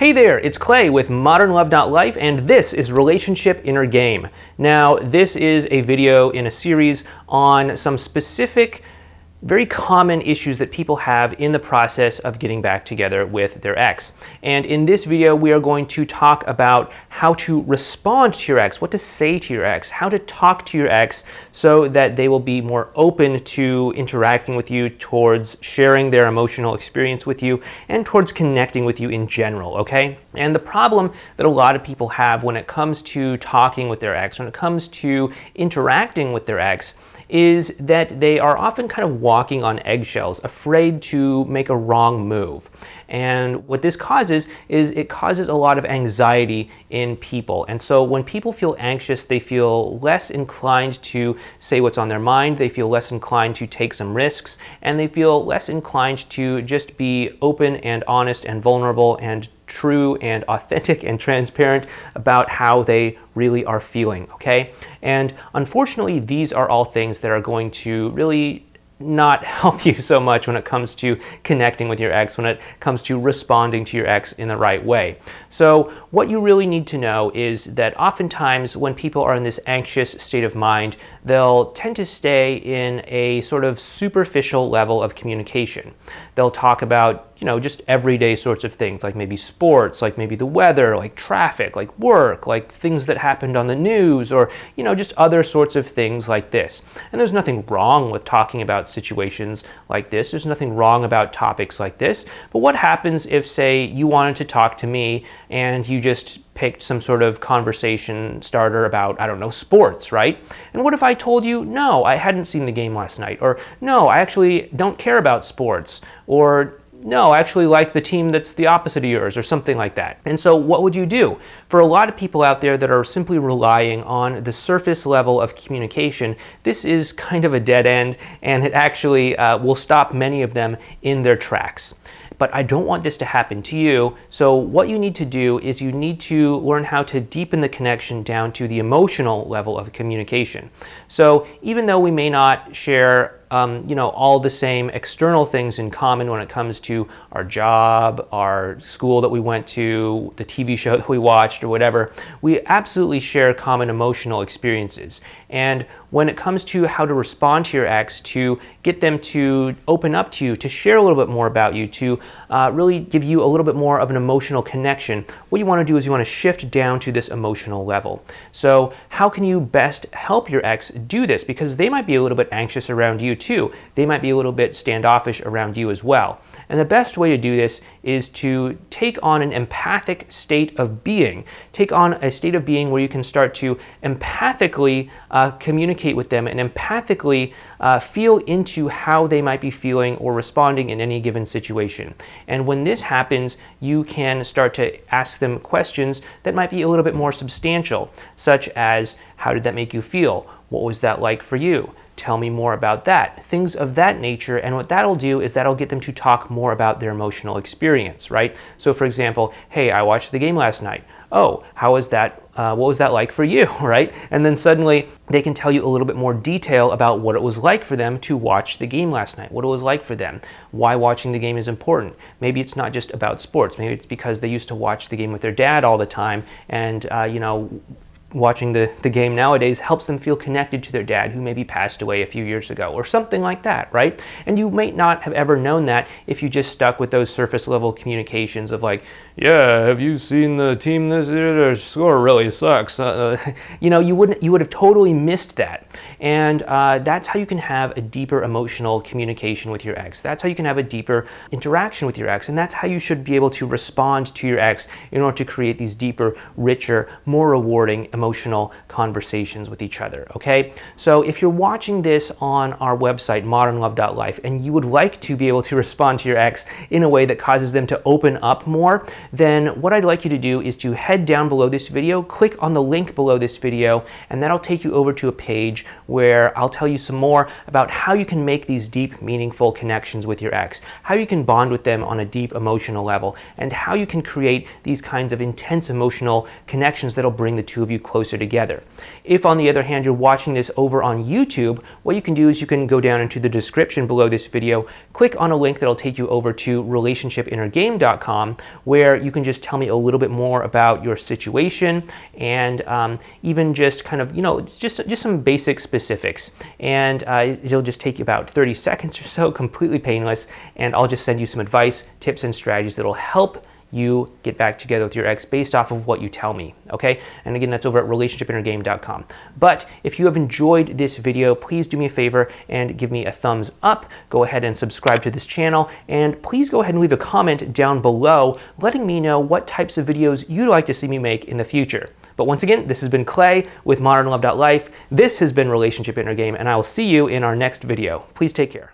Hey there, it's Clay with Modern Love Life, and this is Relationship Inner Game. Now, this is a video in a series on some specific, very common issues that people have in the process of getting back together with their ex. And in this video, we are going to talk about how to respond to your ex, what to say to your ex, how to talk to your ex so that they will be more open to interacting with you, towards sharing their emotional experience with you, and towards connecting with you in general, okay? And the problem that a lot of people have when it comes to talking with their ex, when it comes to interacting with their ex, is that they are often kind of walking on eggshells, afraid to make a wrong move. And what this causes is it causes a lot of anxiety in people. And so when people feel anxious, they feel less inclined to say what's on their mind, they feel less inclined to take some risks, and they feel less inclined to just be open and honest and vulnerable and true and authentic and transparent about how they really are feeling, okay? And unfortunately, these are all things that are going to really not help you so much when it comes to connecting with your ex, when it comes to responding to your ex in the right way. So what you really need to know is that oftentimes when people are in this anxious state of mind, they'll tend to stay in a sort of superficial level of communication. They'll talk about, just everyday sorts of things, like maybe sports, like maybe the weather, like traffic, like work, like things that happened on the news, or, just other sorts of things like this. And there's nothing wrong with talking about situations like this. There's nothing wrong about topics like this. But what happens if, say, you wanted to talk to me and you just picked some sort of conversation starter about, I don't know, sports, right? And what if I told you, no, I hadn't seen the game last night, or no, I actually don't care about sports, or no, I actually like the team that's the opposite of yours, or something like that. And so what would you do? For a lot of people out there that are simply relying on the surface level of communication, this is kind of a dead end, and it actually will stop many of them in their tracks. But I don't want this to happen to you. So what you need to do is you need to learn how to deepen the connection down to the emotional level of communication. So even though we may not share all the same external things in common when it comes to our job, our school that we went to, the TV show that we watched, or whatever, we absolutely share common emotional experiences. And when it comes to how to respond to your ex, to get them to open up to you, to share a little bit more about you, to really give you a little bit more of an emotional connection, what you want to do is you want to shift down to this emotional level. So how can you best help your ex do this? Because they might be a little bit anxious around you too. They might be a little bit standoffish around you as well. And the best way to do this is to take on an empathic state of being. Take on a state of being where you can start to empathically communicate with them and empathically feel into how they might be feeling or responding in any given situation. And when this happens, you can start to ask them questions that might be a little bit more substantial, such as, how did that make you feel? What was that like for you? Tell me more about that. Things of that nature. And what that'll do is that'll get them to talk more about their emotional experience, right? So for example, hey, I watched the game last night. Oh, how was that? What was that like for you, right? And then suddenly they can tell you a little bit more detail about what it was like for them to watch the game last night, what it was like for them, why watching the game is important. Maybe it's not just about sports. Maybe it's because they used to watch the game with their dad all the time, and watching the game nowadays helps them feel connected to their dad, who maybe passed away a few years ago, or something like that, right? And you may not have ever known that if you just stuck with those surface level communications of like, yeah, have you seen the team this year? Their score really sucks. You would have totally missed that. And that's how you can have a deeper emotional communication with your ex. That's how you can have a deeper interaction with your ex. And that's how you should be able to respond to your ex in order to create these deeper, richer, more rewarding emotional conversations with each other, okay? So if you're watching this on our website, modernlove.life, and you would like to be able to respond to your ex in a way that causes them to open up more, then what I'd like you to do is to head down below this video, click on the link below this video, and that'll take you over to a page where I'll tell you some more about how you can make these deep, meaningful connections with your ex, how you can bond with them on a deep emotional level, and how you can create these kinds of intense emotional connections that'll bring the two of you closer together. If, on the other hand, you're watching this over on YouTube, what you can do is you can go down into the description below this video, click on a link that'll take you over to relationshipinnergame.com, where you can just tell me a little bit more about your situation and even just kind of, just some basic specifics. And it'll just take you about 30 seconds or so, completely painless, and I'll just send you some advice, tips, and strategies that'll help you get back together with your ex based off of what you tell me, okay? And again, that's over at relationshipinnergame.com. But if you have enjoyed this video, please do me a favor and give me a thumbs up. Go ahead and subscribe to this channel, and please go ahead and leave a comment down below letting me know what types of videos you'd like to see me make in the future. But once again, this has been Clay with modernlove.life. This has been Relationship Inner Game, and I will see you in our next video. Please take care.